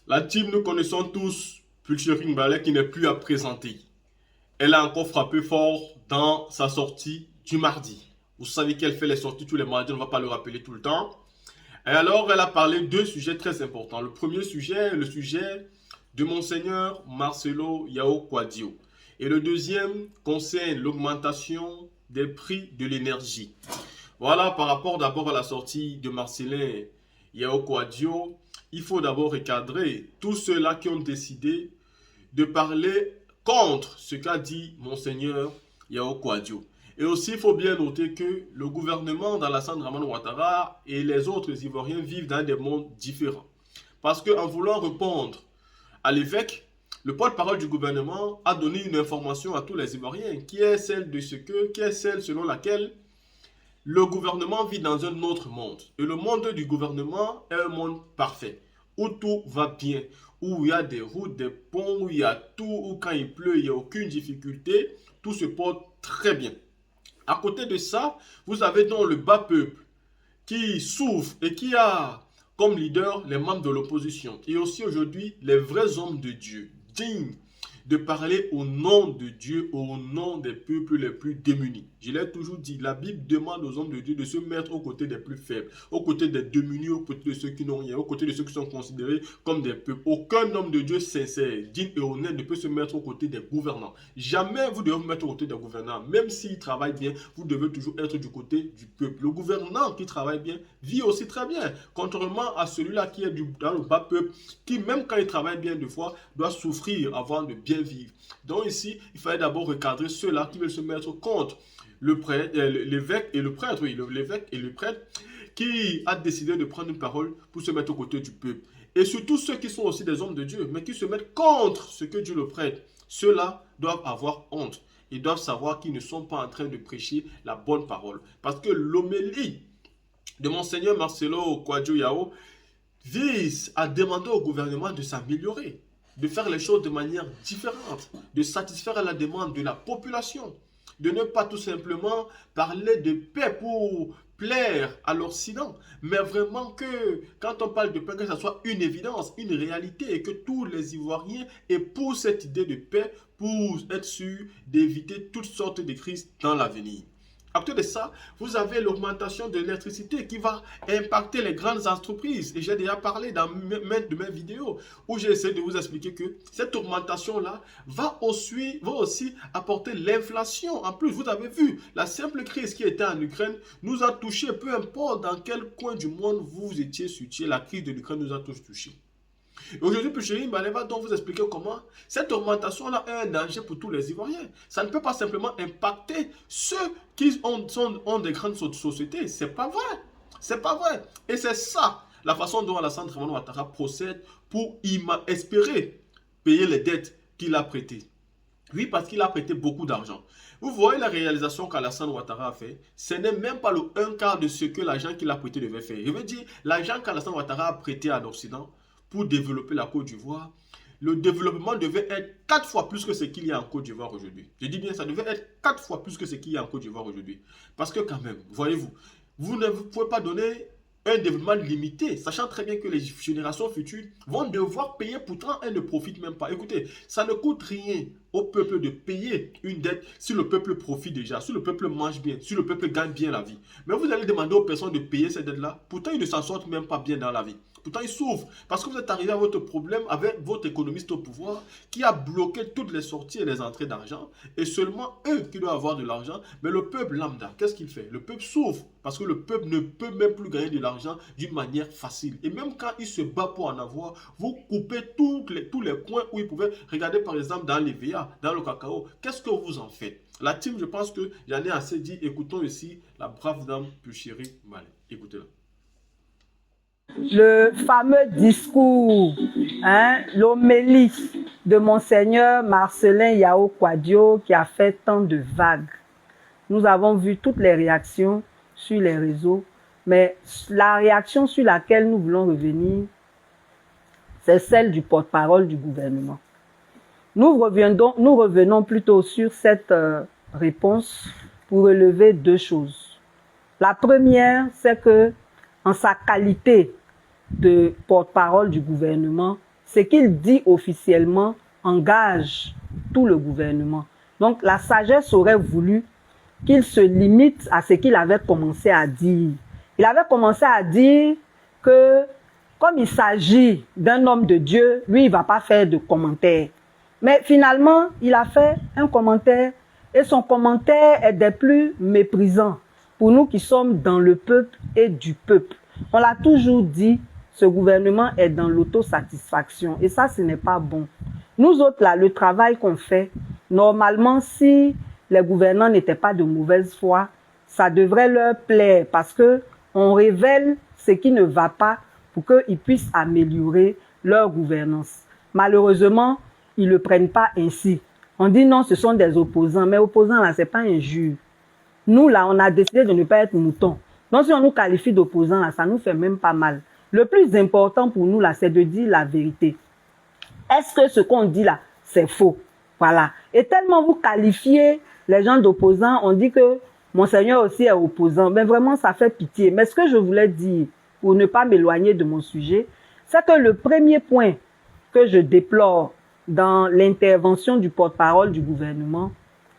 La team, nous connaissons tous Pulcheri Mbale qui n'est plus à présenter. Elle a encore frappé fort dans sa sortie du mardi. Vous savez qu'elle fait les sorties tous les mardis, on ne va pas le rappeler tout le temps. Et alors, elle a parlé de deux sujets très importants. Le premier sujet, le sujet de Monseigneur Marcelo Yao Quadio. Et le deuxième concerne l'augmentation des prix de l'énergie. Voilà, par rapport d'abord à la sortie de Marcelin Yao Quadio, il faut d'abord recadrer tous ceux-là qui ont décidé de parler contre ce qu'a dit Monseigneur Yao Quadio. Et aussi, il faut bien noter que le gouvernement d'Alassane Dramane Ouattara et les autres Ivoiriens vivent dans des mondes différents. Parce qu'en voulant répondre à l'évêque, le porte-parole du gouvernement a donné une information à tous les Ivoiriens qui est celle de ce que, qui est celle selon laquelle le gouvernement vit dans un autre monde. Et le monde du gouvernement est un monde parfait, où tout va bien, où il y a des routes, des ponts, où il y a tout, où quand il pleut, il n'y a aucune difficulté, tout se porte très bien. À côté de ça, vous avez donc le bas peuple qui souffre et qui a comme leader les membres de l'opposition. Et aussi aujourd'hui, les vrais hommes de Dieu, dignes de parler au nom de Dieu, au nom des peuples les plus démunis. Je l'ai toujours dit, la Bible demande aux hommes de Dieu de se mettre aux côtés des plus faibles, aux côtés des démunis, aux côtés de ceux qui n'ont rien, aux côtés de ceux qui sont considérés comme des peuples. Aucun homme de Dieu sincère, digne et honnête ne peut se mettre aux côtés des gouvernants. Jamais vous devez vous mettre aux côtés des gouvernants. Même s'ils travaillent bien, vous devez toujours être du côté du peuple. Le gouvernant qui travaille bien vit aussi très bien, contrairement à celui-là qui est dans le bas peuple, qui même quand il travaille bien deux fois, doit souffrir avant de bien vivre. Donc ici, il fallait d'abord recadrer ceux-là qui veulent se mettre contre l'évêque et le prêtre, oui, l'évêque et le prêtre, qui a décidé de prendre une parole pour se mettre aux côtés du peuple. Et surtout ceux qui sont aussi des hommes de Dieu, mais qui se mettent contre ce que Dieu le prête. Ceux-là doivent avoir honte. Ils doivent savoir qu'ils ne sont pas en train de prêcher la bonne parole. Parce que l'homélie de Monseigneur Marcelo Quadio Yao vise à demander au gouvernement de s'améliorer, de faire les choses de manière différente, de satisfaire la demande de la population, de ne pas tout simplement parler de paix pour plaire à l'Occident, mais vraiment que quand on parle de paix, que ce soit une évidence, une réalité et que tous les Ivoiriens épousent cette idée de paix pour être sûr d'éviter toutes sortes de crises dans l'avenir. À côté de ça, vous avez l'augmentation de l'électricité qui va impacter les grandes entreprises. Et j'ai déjà parlé dans maintes de mes vidéos où j'ai essayé de vous expliquer que cette augmentation-là va aussi apporter l'inflation. En plus, vous avez vu, la simple crise qui était en Ukraine nous a touché, peu importe dans quel coin du monde vous étiez situé, la crise de l'Ukraine nous a tous touchés. Aujourd'hui, Pucheri Mbale va donc vous expliquer comment cette augmentation-là est un danger pour tous les Ivoiriens. Ça ne peut pas simplement impacter ceux qui ont des grandes sociétés. C'est pas vrai. C'est pas vrai. Et c'est ça la façon dont Alassane Dramane Ouattara procède pour espérer payer les dettes qu'il a prêtées. Oui, parce qu'il a prêté beaucoup d'argent. Vous voyez la réalisation qu'Alassane Ouattara a fait, ce n'est même pas le un quart de ce que l'argent qu'il a prêté devait faire. Je veux dire, l'argent qu'Alassane Ouattara a prêté à l'Occident pour développer la Côte d'Ivoire, le développement devait être 4 fois plus que ce qu'il y a en Côte d'Ivoire aujourd'hui. Je dis bien, ça devait être 4 fois plus que ce qu'il y a en Côte d'Ivoire aujourd'hui. Parce que quand même, voyez-vous, vous ne pouvez pas donner un développement limité, sachant très bien que les générations futures vont devoir payer, pourtant elles ne profitent même pas. Écoutez, ça ne coûte rien au peuple de payer une dette si le peuple profite déjà, si le peuple mange bien, si le peuple gagne bien la vie. Mais vous allez demander aux personnes de payer cette dette-là, pourtant ils ne s'en sortent même pas bien dans la vie. Pourtant, ils souffrent parce que vous êtes arrivé à votre problème avec votre économiste au pouvoir qui a bloqué toutes les sorties et les entrées d'argent. Et seulement eux qui doivent avoir de l'argent. Mais le peuple lambda, qu'est-ce qu'il fait? Le peuple souffre parce que le peuple ne peut même plus gagner de l'argent d'une manière facile. Et même quand il se bat pour en avoir, vous coupez tous les coins où il pouvait. Regardez par exemple dans les VA, dans le cacao. Qu'est-ce que vous en faites? La team, je pense que j'en ai assez dit. Écoutons ici la brave dame Pucheri Mbale. Écoutez-la. Le fameux discours, l'homélie de Monseigneur Marcelin Yao Quadio qui a fait tant de vagues. Nous avons vu toutes les réactions sur les réseaux, mais la réaction sur laquelle nous voulons revenir, c'est celle du porte-parole du gouvernement. Nous revenons plutôt sur cette réponse pour relever deux choses. La première, c'est que en sa qualité de porte-parole du gouvernement, ce qu'il dit officiellement engage tout le gouvernement. Donc la sagesse aurait voulu qu'il se limite à ce qu'il avait commencé à dire. Il avait commencé à dire que comme il s'agit d'un homme de Dieu, lui, il ne va pas faire de commentaires. Mais finalement, il a fait un commentaire et son commentaire est des plus méprisants pour nous qui sommes dans le peuple et du peuple. On l'a toujours dit, ce gouvernement est dans l'autosatisfaction et ça, ce n'est pas bon. Nous autres, là, le travail qu'on fait, normalement, si les gouvernants n'étaient pas de mauvaise foi, ça devrait leur plaire parce que on révèle ce qui ne va pas pour qu'ils puissent améliorer leur gouvernance. Malheureusement, ils ne le prennent pas ainsi. On dit non, ce sont des opposants, mais opposants, là, ce n'est pas injure. Nous, là, on a décidé de ne pas être moutons. Donc, si on nous qualifie d'opposants, là, ça nous fait même pas mal. Le plus important pour nous, là, c'est de dire la vérité. Est-ce que ce qu'on dit là, c'est faux? Voilà. Et tellement vous qualifiez les gens d'opposants, on dit que Monseigneur aussi est opposant. Mais vraiment, ça fait pitié. Mais ce que je voulais dire, pour ne pas m'éloigner de mon sujet, c'est que le premier point que je déplore dans l'intervention du porte-parole du gouvernement,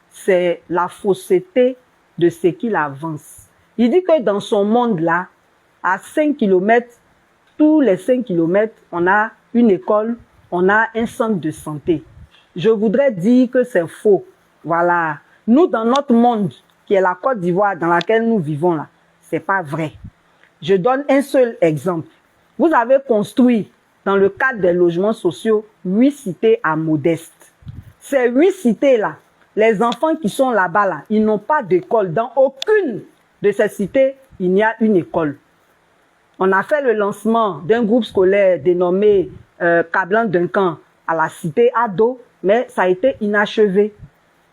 c'est la fausseté de ce qu'il avance. Il dit que dans son monde-là, à 5 km, tous les 5 km, on a une école, on a un centre de santé. Je voudrais dire que c'est faux. Voilà. Nous, dans notre monde, qui est la Côte d'Ivoire dans laquelle nous vivons là, c'est pas vrai. Je donne un seul exemple. Vous avez construit, dans le cadre des logements sociaux, 8 cités à Modeste. Ces 8 cités-là, les enfants qui sont là-bas, là, ils n'ont pas d'école. Dans aucune de ces cités, il n'y a une école. On a fait le lancement d'un groupe scolaire dénommé Cablan Duncan à la cité Ado, mais ça a été inachevé.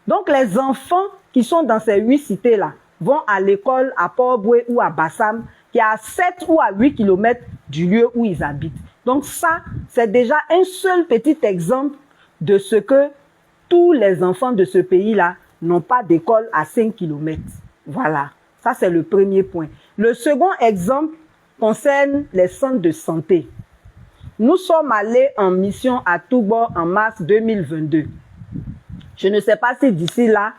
Donc les enfants qui sont dans ces 8 cités-là vont à l'école à Port-Boué ou à Bassam, qui est à 7 ou à 8 km du lieu où ils habitent. Donc ça, c'est déjà un seul petit exemple de ce que tous les enfants de ce pays-là n'ont pas d'école à 5 km. Voilà, ça c'est le premier point. Le second exemple concerne les centres de santé. Nous sommes allés en mission à Toubor en mars 2022. Je ne sais pas si d'ici là,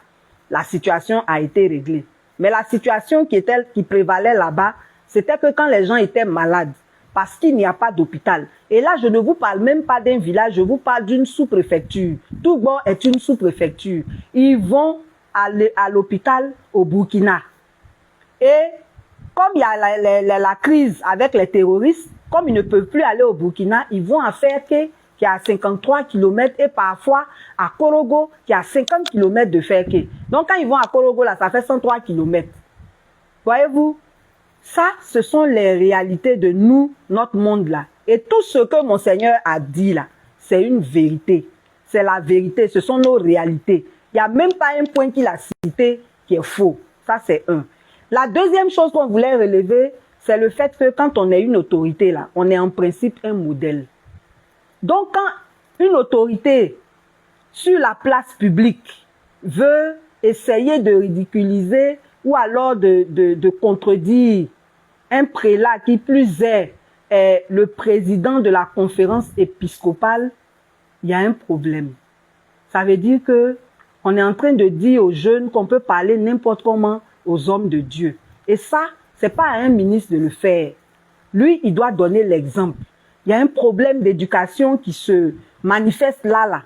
la situation a été réglée. Mais la situation qui prévalait là-bas, c'était que quand les gens étaient malades, parce qu'il n'y a pas d'hôpital. Et là, je ne vous parle même pas d'un village, je vous parle d'une sous-préfecture. Toubor est une sous-préfecture. Ils vont à l'hôpital au Burkina. Et comme il y a la crise avec les terroristes, comme ils ne peuvent plus aller au Burkina, ils vont à Ferké, qui est à 53 km, et parfois à Korogo, qui est à 50 km de Ferké. Donc quand ils vont à Korogo, là, ça fait 103 km. Voyez-vous? Ça, ce sont les réalités de nous, notre monde là. Et tout ce que Monseigneur a dit là, c'est une vérité. C'est la vérité, ce sont nos réalités. Il n'y a même pas un point qu'il a cité qui est faux. Ça, c'est un. La deuxième chose qu'on voulait relever, c'est le fait que quand on est une autorité là, on est en principe un modèle. Donc quand une autorité sur la place publique veut essayer de ridiculiser ou alors de contredire un prélat qui plus est le président de la conférence épiscopale, il y a un problème. Ça veut dire que on est en train de dire aux jeunes qu'on peut parler n'importe comment aux hommes de Dieu. Et ça, c'est pas à un ministre de le faire. Lui, il doit donner l'exemple. Il y a un problème d'éducation qui se manifeste là.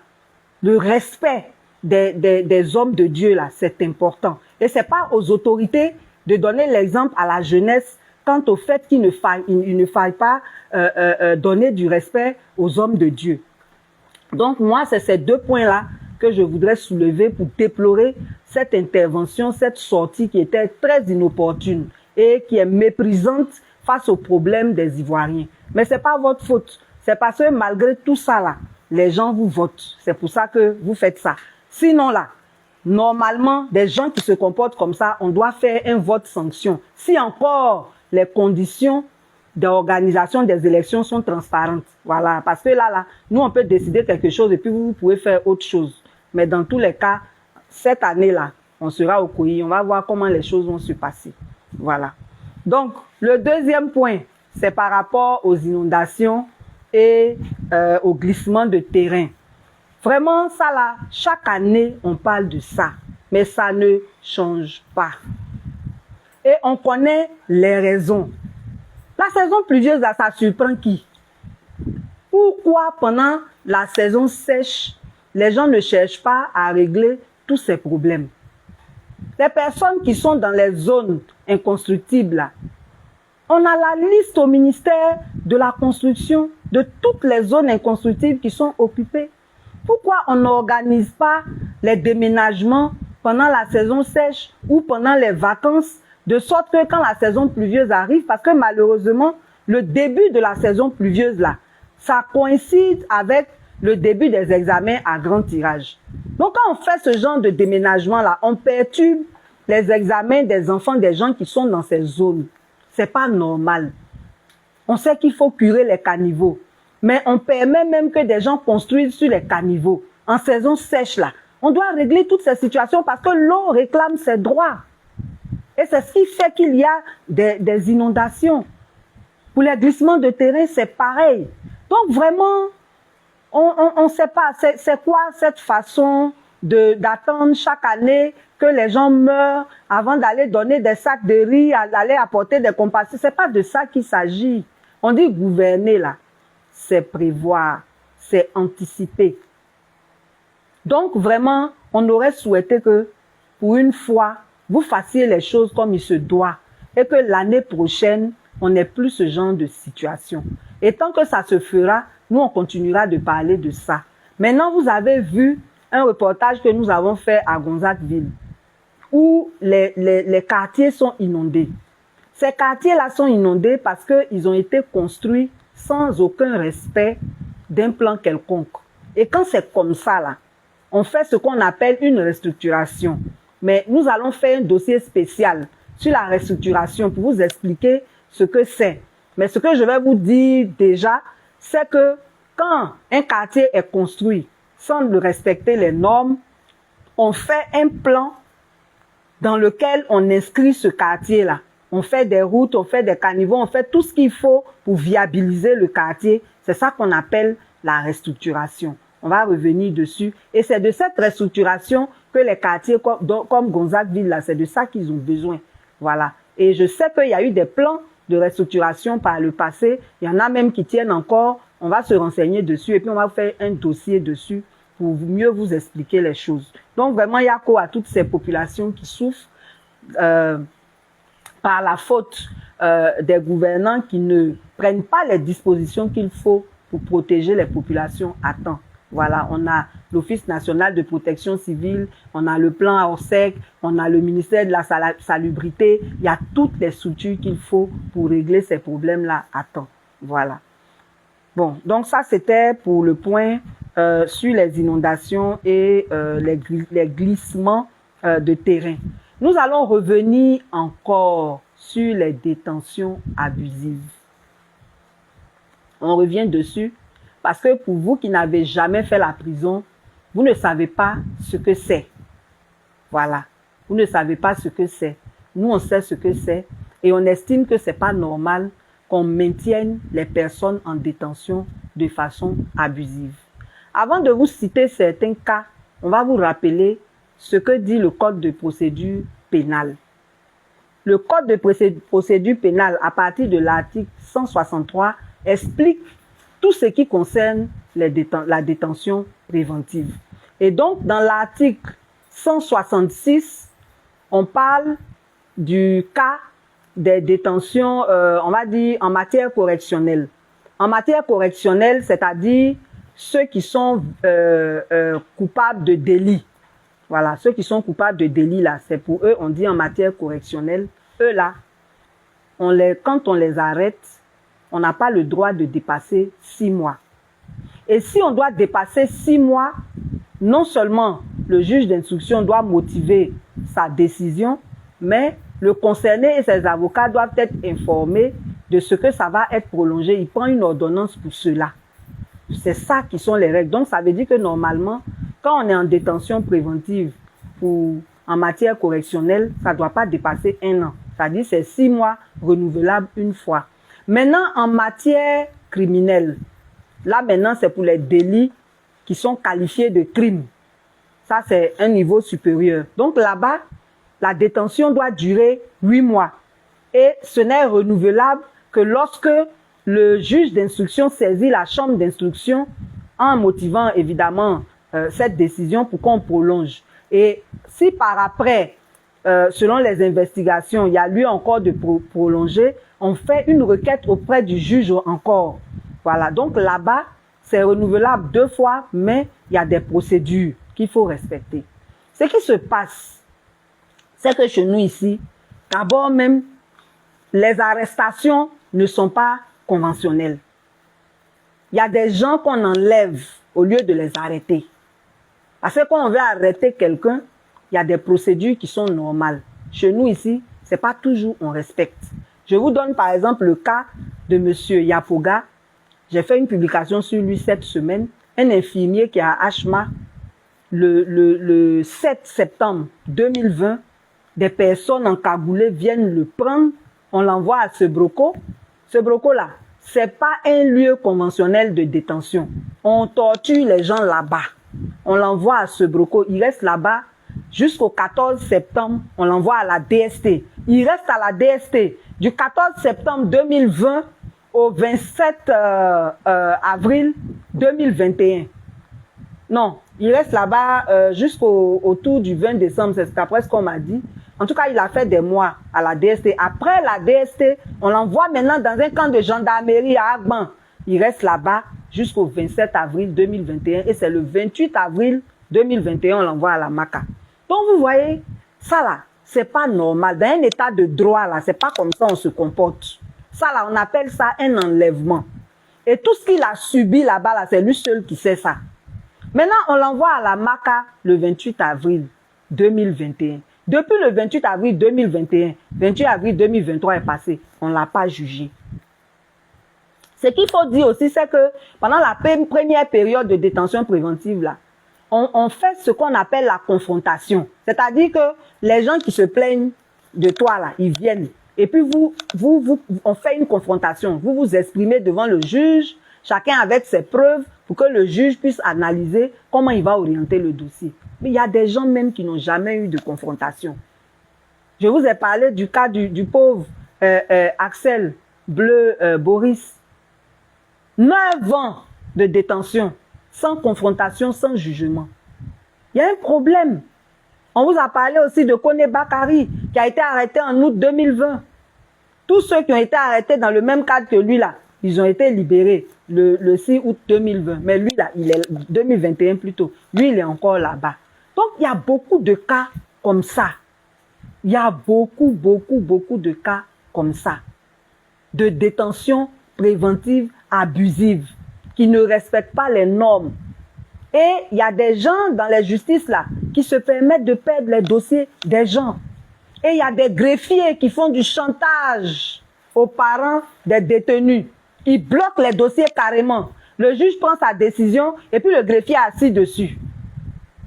Le respect des hommes de Dieu, là, c'est important. Et c'est pas aux autorités de donner l'exemple à la jeunesse quant au fait qu'il ne faille pas donner du respect aux hommes de Dieu. Donc moi, c'est ces deux points-là que je voudrais soulever pour déplorer cette intervention, cette sortie qui était très inopportune et qui est méprisante face aux problèmes des Ivoiriens. Mais c'est pas votre faute. C'est parce que malgré tout ça là, les gens vous votent. C'est pour ça que vous faites ça. Sinon là, normalement, des gens qui se comportent comme ça, on doit faire un vote sanction. Si encore les conditions d'organisation des élections sont transparentes. Voilà. Parce que là, nous, on peut décider quelque chose et puis vous pouvez faire autre chose. Mais dans tous les cas, cette année-là, on sera au COI. On va voir comment les choses vont se passer. Voilà. Donc, le deuxième point, c'est par rapport aux inondations et au glissement de terrain. Vraiment, ça là, chaque année, on parle de ça, mais ça ne change pas. Et on connaît les raisons. La saison pluvieuse, là, ça surprend qui? Pourquoi pendant la saison sèche, les gens ne cherchent pas à régler tous ces problèmes? Les personnes qui sont dans les zones inconstructibles, là, on a la liste au ministère de la construction de toutes les zones inconstructibles qui sont occupées. Pourquoi on n'organise pas les déménagements pendant la saison sèche ou pendant les vacances, de sorte que quand la saison pluvieuse arrive, parce que malheureusement, le début de la saison pluvieuse, là, ça coïncide avec le début des examens à grand tirage. Donc, quand on fait ce genre de déménagement-là, on perturbe les examens des enfants, des gens qui sont dans ces zones. C'est pas normal. On sait qu'il faut curer les caniveaux, mais on permet même que des gens construisent sur les caniveaux. En saison sèche, là, on doit régler toutes ces situations parce que l'eau réclame ses droits. Et c'est ce qui fait qu'il y a des inondations. Pour les glissements de terrain, c'est pareil. Donc vraiment, on ne sait pas, c'est quoi cette façon d'attendre chaque année que les gens meurent avant d'aller donner des sacs de riz, d'aller apporter des compasses. C'est pas de ça qu'il s'agit. On dit gouverner là, c'est prévoir, c'est anticiper. Donc vraiment, on aurait souhaité que pour une fois, vous fassiez les choses comme il se doit et que l'année prochaine, on n'ait plus ce genre de situation. Et tant que ça se fera, nous, on continuera de parler de ça. Maintenant, vous avez vu un reportage que nous avons fait à Gonzagueville où les quartiers sont inondés. Ces quartiers-là sont inondés parce qu'ils ont été construits sans aucun respect d'un plan quelconque. Et quand c'est comme ça, là, on fait ce qu'on appelle une restructuration. Mais nous allons faire un dossier spécial sur la restructuration pour vous expliquer ce que c'est. Mais ce que je vais vous dire déjà, c'est que quand un quartier est construit sans respecter les normes, on fait un plan dans lequel on inscrit ce quartier-là. On fait des routes, on fait des caniveaux, on fait tout ce qu'il faut pour viabiliser le quartier. C'est ça qu'on appelle la restructuration. On va revenir dessus. Et c'est de cette restructuration que les quartiers comme Gonzagueville, là, c'est de ça qu'ils ont besoin. Voilà. Et je sais qu'il y a eu des plans de restructuration par le passé. Il y en a même qui tiennent encore. On va se renseigner dessus et puis on va faire un dossier dessus pour mieux vous expliquer les choses. Donc vraiment, il y a quoi à toutes ces populations qui souffrent par la faute des gouvernants qui ne prennent pas les dispositions qu'il faut pour protéger les populations à temps. Voilà, on a l'Office national de protection civile, on a le plan Orsec, on a le ministère de la salubrité. Il y a toutes les structures qu'il faut pour régler ces problèmes-là à temps. Voilà. Bon, donc ça c'était pour le point sur les inondations et les glissements de terrain. Nous allons revenir encore sur les détentions abusives. On revient dessus. Parce que pour vous qui n'avez jamais fait la prison, vous ne savez pas ce que c'est. Voilà. Vous ne savez pas ce que c'est. Nous, on sait ce que c'est. Et on estime que ce n'est pas normal qu'on maintienne les personnes en détention de façon abusive. Avant de vous citer certains cas, on va vous rappeler ce que dit le Code de procédure pénale. Le Code de procédure pénale, à partir de l'article 163, explique tout ce qui concerne la détention préventive. Et donc, dans l'article 166, on parle du cas des détentions, on va dire, en matière correctionnelle. En matière correctionnelle, c'est-à-dire ceux qui sont coupables de délit. Voilà, ceux qui sont coupables de délit, là, c'est pour eux, on dit en matière correctionnelle, eux, là, quand on les arrête, on n'a pas le droit de dépasser 6 mois. Et si on doit dépasser 6 mois, non seulement le juge d'instruction doit motiver sa décision, mais le concerné et ses avocats doivent être informés de ce que ça va être prolongé. Il prend une ordonnance pour cela. C'est ça qui sont les règles. Donc ça veut dire que normalement, quand on est en détention préventive en matière correctionnelle, ça ne doit pas dépasser 1 an. C'est-à-dire c'est 6 mois renouvelables une fois. Maintenant, en matière criminelle, Là, maintenant, c'est pour les délits qui sont qualifiés de crimes. Ça, c'est un niveau supérieur. Donc là-bas, la détention doit durer 8 mois. Et ce n'est renouvelable que lorsque le juge d'instruction saisit la chambre d'instruction en motivant évidemment cette décision pour qu'on prolonge. Et si par après, selon les investigations, il y a lieu encore de prolonger, on fait une requête auprès du juge encore. Voilà, donc là-bas, c'est renouvelable 2 fois, mais il y a des procédures qu'il faut respecter. Ce qui se passe, c'est que chez nous ici, d'abord même, les arrestations ne sont pas conventionnelles. Il y a des gens qu'on enlève au lieu de les arrêter. Parce que quand on veut arrêter quelqu'un, il y a des procédures qui sont normales. Chez nous ici, c'est pas toujours on respecte. Je vous donne par exemple le cas de monsieur Yapoga. J'ai fait une publication sur lui cette semaine. Un infirmier qui est à Ashma, le 7 septembre 2020, des personnes encagoulées viennent le prendre. On l'envoie à Sebroko. Sebroko-là, c'est pas un lieu conventionnel de détention. On torture les gens là-bas. On l'envoie à Sebroko. Il reste là-bas jusqu'au 14 septembre. On l'envoie à la DST. Il reste à la DST du 14 septembre 2020 au 27 avril 2021. Non, il reste là-bas jusqu'au autour du 20 décembre. C'est d'après ce qu'on m'a dit. En tout cas, il a fait des mois à la DST. Après la DST, on l'envoie maintenant dans un camp de gendarmerie à Agban. Il reste là-bas jusqu'au 27 avril 2021 et c'est le 28 avril 2021 on l'envoie à la Maka. Donc vous voyez, ça là, c'est pas normal. Dans un état de droit là, c'est pas comme ça on se comporte. Ça là, on appelle ça un enlèvement. Et tout ce qu'il a subi là-bas là, c'est lui seul qui sait ça. Maintenant, on l'envoie à la Maka le 28 avril 2021. Depuis le 28 avril 2021, 28 avril 2023 est passé, on ne l'a pas jugé. Ce qu'il faut dire aussi, c'est que pendant la première période de détention préventive, là, on fait ce qu'on appelle la confrontation. C'est-à-dire que les gens qui se plaignent de toi, là, ils viennent. Et puis on fait une confrontation. Vous vous exprimez devant le juge, chacun avec ses preuves, pour que le juge puisse analyser comment il va orienter le dossier. Mais il y a des gens même qui n'ont jamais eu de confrontation. Je vous ai parlé du cas du pauvre Axel Bleu Boris. 9 ans de détention, sans confrontation, sans jugement. Il y a un problème. On vous a parlé aussi de Kone Bakari, qui a été arrêté en août 2020. Tous ceux qui ont été arrêtés dans le même cadre que lui, là, ils ont été libérés le 6 août 2020. Mais lui, là, il est 2021 plutôt. Lui, il est encore là-bas. Donc, il y a beaucoup de cas comme ça. Il y a beaucoup de cas comme ça. De détention préventive abusive, qui ne respectent pas les normes. Et il y a des gens dans les justices là, qui se permettent de perdre les dossiers des gens. Et il y a des greffiers qui font du chantage aux parents des détenus. Ils bloquent les dossiers carrément. Le juge prend sa décision et puis le greffier est assis dessus.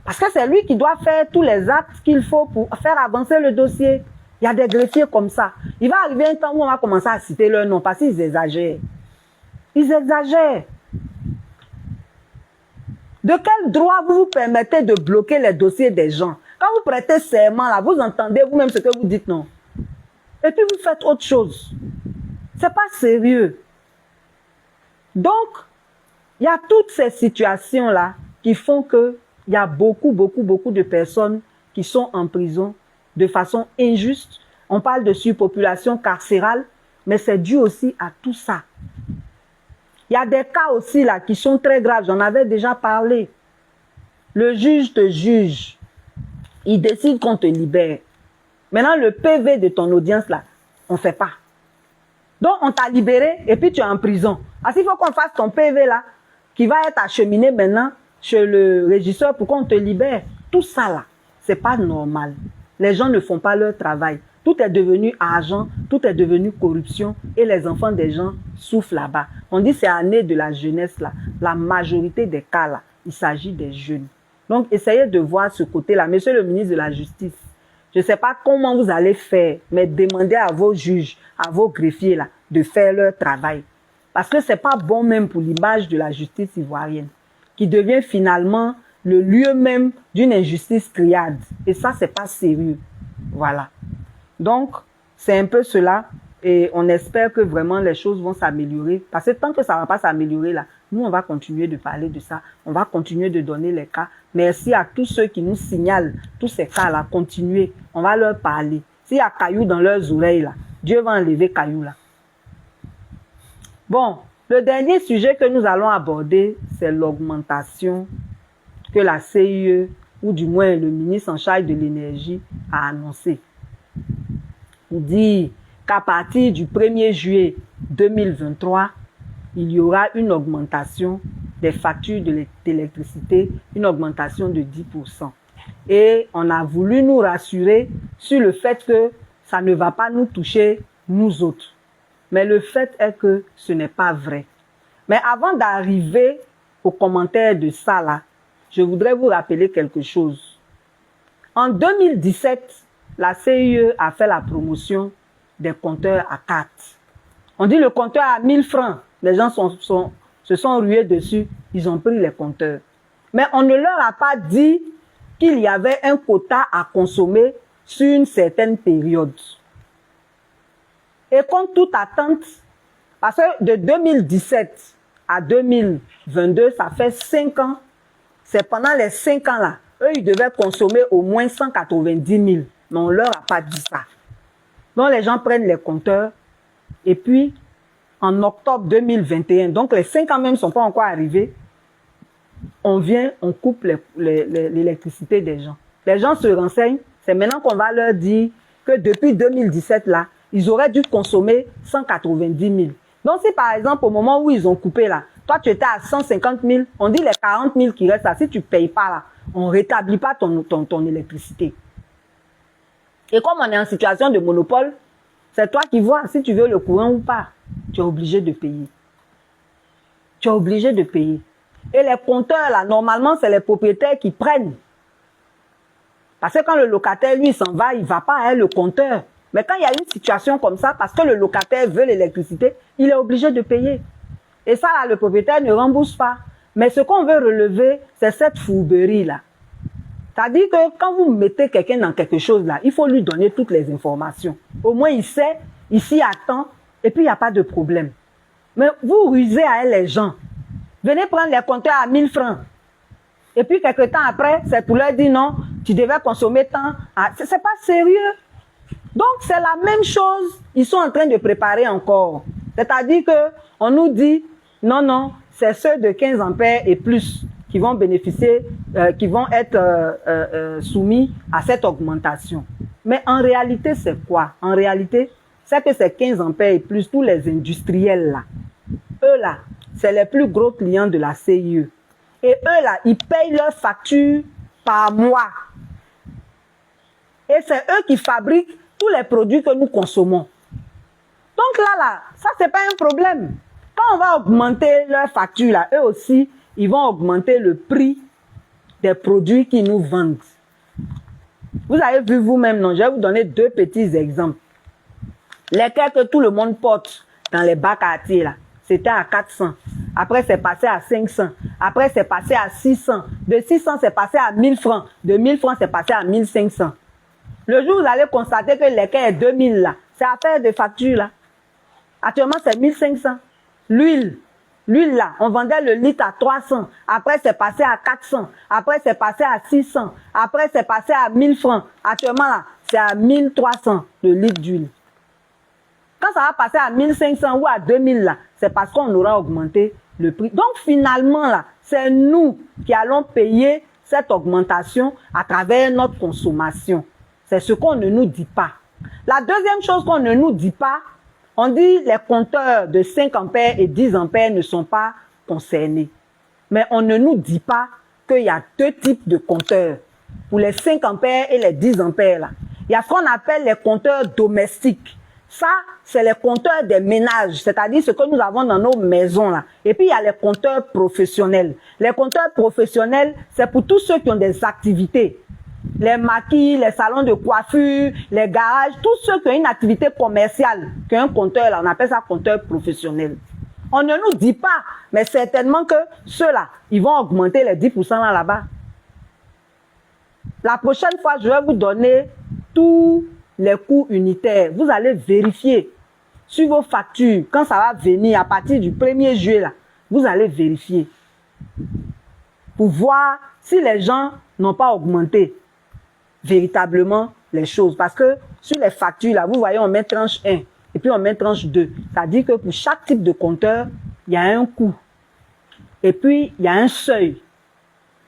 Parce que c'est lui qui doit faire tous les actes qu'il faut pour faire avancer le dossier. Il y a des greffiers comme ça. Il va arriver un temps où on va commencer à citer leur nom parce qu'ils exagèrent. Ils exagèrent. De quel droit vous vous permettez de bloquer les dossiers des gens? Quand vous prêtez serment, là, vous entendez vous-même ce que vous dites, non? Et puis vous faites autre chose. C'est pas sérieux. Donc, il y a toutes ces situations-là qui font que il y a beaucoup de personnes qui sont en prison de façon injuste. On parle de surpopulation carcérale, mais c'est dû aussi à tout ça. Il y a des cas aussi là qui sont très graves, j'en avais déjà parlé. Le juge te juge, il décide qu'on te libère. Maintenant, le PV de ton audience là, on ne fait pas. Donc, on t'a libéré et puis tu es en prison. Alors, il faut qu'on fasse ton PV là, qui va être acheminé maintenant chez le régisseur pour qu'on te libère. Tout ça là, c'est pas normal. Les gens ne font pas leur travail. Tout est devenu argent, tout est devenu corruption et les enfants des gens souffrent là-bas. On dit c'est année de la jeunesse là. La majorité des cas là, il s'agit des jeunes. Donc essayez de voir ce côté-là. Monsieur le ministre de la Justice, je ne sais pas comment vous allez faire, mais demandez à vos juges, à vos greffiers là, de faire leur travail. Parce que ce n'est pas bon même pour l'image de la justice ivoirienne, qui devient finalement le lieu même d'une injustice criade. Et ça, ce n'est pas sérieux. Voilà. Donc, c'est un peu cela. Et on espère que vraiment les choses vont s'améliorer. Parce que tant que ça ne va pas s'améliorer là, nous, on va continuer de parler de ça. On va continuer de donner les cas. Merci à tous ceux qui nous signalent tous ces cas-là. Continuez. On va leur parler. S'il y a cailloux dans leurs oreilles là, Dieu va enlever cailloux là. Bon, le dernier sujet que nous allons aborder, c'est l'augmentation que la CIE, ou du moins le ministre en charge de l'énergie, a annoncé. Il dit qu'à partir du 1er juillet 2023, il y aura une augmentation des factures d'électricité, une augmentation de 10%. Et on a voulu nous rassurer sur le fait que ça ne va pas nous toucher, nous autres. Mais le fait est que ce n'est pas vrai. Mais avant d'arriver aux commentaires de ça là, je voudrais vous rappeler quelque chose. En 2017, la CIE a fait la promotion des compteurs à cartes. On dit le compteur à 1000 francs. Les gens se sont rués dessus. Ils ont pris les compteurs. Mais on ne leur a pas dit qu'il y avait un quota à consommer sur une certaine période. Et contre toute attente, parce que de 2017 à 2022, ça fait 5 ans. C'est pendant les 5 ans-là, eux, ils devaient consommer au moins 190 000. Mais on ne leur a pas dit ça. Donc, les gens prennent les compteurs. Et puis, en octobre 2021, donc les 5 ans même ne sont pas encore arrivés, on vient, on coupe l'électricité des gens. Les gens se renseignent. C'est maintenant qu'on va leur dire que depuis 2017, là, ils auraient dû consommer 190 000. Donc, si par exemple, au moment où ils ont coupé là, toi, tu étais à 150 000, on dit les 40 000 qui restent là, si tu ne payes pas là, on ne rétablit pas ton électricité. Et comme on est en situation de monopole, c'est toi qui vois si tu veux le courant ou pas. Tu es obligé de payer. Tu es obligé de payer. Et les compteurs là, normalement, c'est les propriétaires qui prennent. Parce que quand le locataire, lui, s'en va, il ne va pas à le compteur. Mais quand il y a une situation comme ça, parce que le locataire veut l'électricité, il est obligé de payer. Et ça, là, le propriétaire ne rembourse pas. Mais ce qu'on veut relever, c'est cette fourberie-là. C'est-à-dire que quand vous mettez quelqu'un dans quelque chose, là, il faut lui donner toutes les informations. Au moins, il sait, il s'y attend, et puis il n'y a pas de problème. Mais vous rusez à elle les gens. Venez prendre les compteurs à 1000 francs. Et puis, quelques temps après, c'est pour leur dire non, tu devais consommer tant. Ah, c'est pas sérieux. Donc, c'est la même chose. Ils sont en train de préparer encore. C'est-à-dire que on nous dit, non, non, c'est ceux de 15 ampères et plus qui vont bénéficier, qui vont être soumis à cette augmentation. Mais en réalité, c'est quoi? En réalité, c'est que c'est 15 ampères et plus, tous les industriels là, eux là, c'est les plus gros clients de la CIE. Et eux là, ils payent leurs factures par mois. Et c'est eux qui fabriquent tous les produits que nous consommons. Donc là, ça c'est pas un problème. Quand on va augmenter leurs factures là, eux aussi, ils vont augmenter le prix des produits qu'ils nous vendent. Vous avez vu vous-même, non? Je vais vous donner 2 petits exemples. Lesquels que tout le monde porte dans les bacs à thé là, c'était à 400. Après, c'est passé à 500. Après, c'est passé à 600. De 600, c'est passé à 1000 francs. De 1000 francs, c'est passé à 1500. Le jour où vous allez constater que l'équerre est 2000 là, c'est affaire de facture là. Actuellement, c'est 1500. L'huile là, on vendait le litre à 300. Après, c'est passé à 400. Après, c'est passé à 600. Après, c'est passé à 1000 francs. Actuellement là, c'est à 1300 le litre d'huile. Quand ça va passer à 1500 ou à 2000 là, c'est parce qu'on aura augmenté le prix. Donc finalement là, c'est nous qui allons payer cette augmentation à travers notre consommation. C'est ce qu'on ne nous dit pas. La deuxième chose qu'on ne nous dit pas, on dit les compteurs de 5 ampères et 10 ampères ne sont pas concernés. Mais on ne nous dit pas qu'il y a 2 types de compteurs. Pour les 5 ampères et les 10 ampères là. Il y a ce qu'on appelle les compteurs domestiques. Ça, c'est les compteurs des ménages, c'est-à-dire ce que nous avons dans nos maisons là. Et puis, il y a les compteurs professionnels. Les compteurs professionnels, c'est pour tous ceux qui ont des activités. Les maquis, les salons de coiffure, les garages, tous ceux qui ont une activité commerciale, qui ont un compteur là, on appelle ça compteur professionnel. On ne nous dit pas, mais certainement que ceux-là, ils vont augmenter les 10% là-bas. La prochaine fois, je vais vous donner tous les coûts unitaires. Vous allez vérifier sur vos factures, quand ça va venir à partir du 1er juillet, là, vous allez vérifier pour voir si les gens n'ont pas augmenté véritablement les choses. Parce que sur les factures, là, vous voyez, on met tranche 1 et puis on met tranche 2. C'est-à-dire que pour chaque type de compteur, il y a un coût. Et puis, il y a un seuil.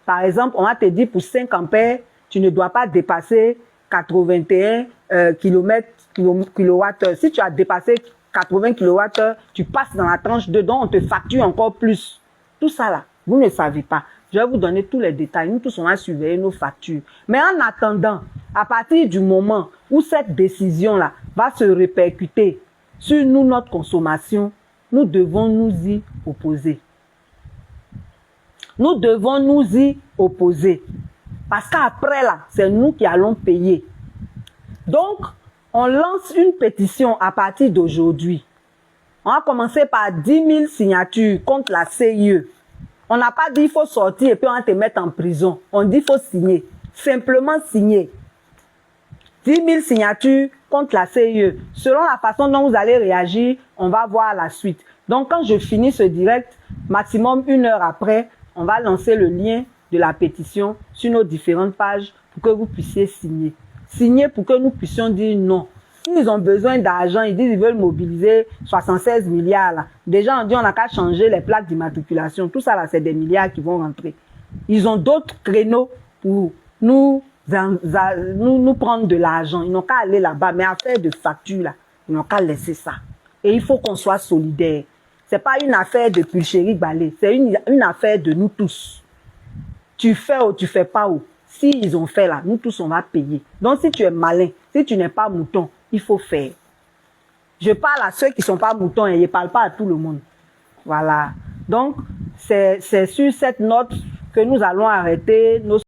Par exemple, on va te dire pour 5 ampères, tu ne dois pas dépasser 81 kWh. Si tu as dépassé 80 kWh, tu passes dans la tranche 2, donc on te facture encore plus. Tout ça là, vous ne savez pas. Je vais vous donner tous les détails. Nous tous, on va surveiller nos factures. Mais en attendant, à partir du moment où cette décision-là va se répercuter sur nous, notre consommation, nous devons nous y opposer. Nous devons nous y opposer. Parce qu'après là, c'est nous qui allons payer. Donc, on lance une pétition à partir d'aujourd'hui. On va commencer par 10 000 signatures contre la CIE. On n'a pas dit qu'il faut sortir et puis on va te mettre en prison. On dit qu'il faut signer. Simplement signer. 10 000 signatures contre la CIE. Selon la façon dont vous allez réagir, on va voir la suite. Donc, quand je finis ce direct, maximum 1 heure après, on va lancer le lien de la pétition sur nos différentes pages pour que vous puissiez signer. Signer pour que nous puissions dire non. S'ils ont besoin d'argent, ils disent qu'ils veulent mobiliser 76 milliards. Là. Déjà, on dit on n'a qu'à changer les plaques d'immatriculation. Tout ça, là, c'est des milliards qui vont rentrer. Ils ont d'autres créneaux pour nous prendre de l'argent. Ils n'ont qu'à aller là-bas. Mais affaire de facture, là, ils n'ont qu'à laisser ça. Et il faut qu'on soit solidaires. Ce n'est pas une affaire de Pulchérie Balé. C'est une affaire de nous tous. Tu fais ou tu fais pas ou. Si ils ont fait là, nous tous on va payer. Donc si tu es malin, si tu n'es pas mouton, il faut faire. Je parle à ceux qui ne sont pas moutons et je ne parle pas à tout le monde. Voilà. Donc c'est sur cette note que nous allons arrêter nos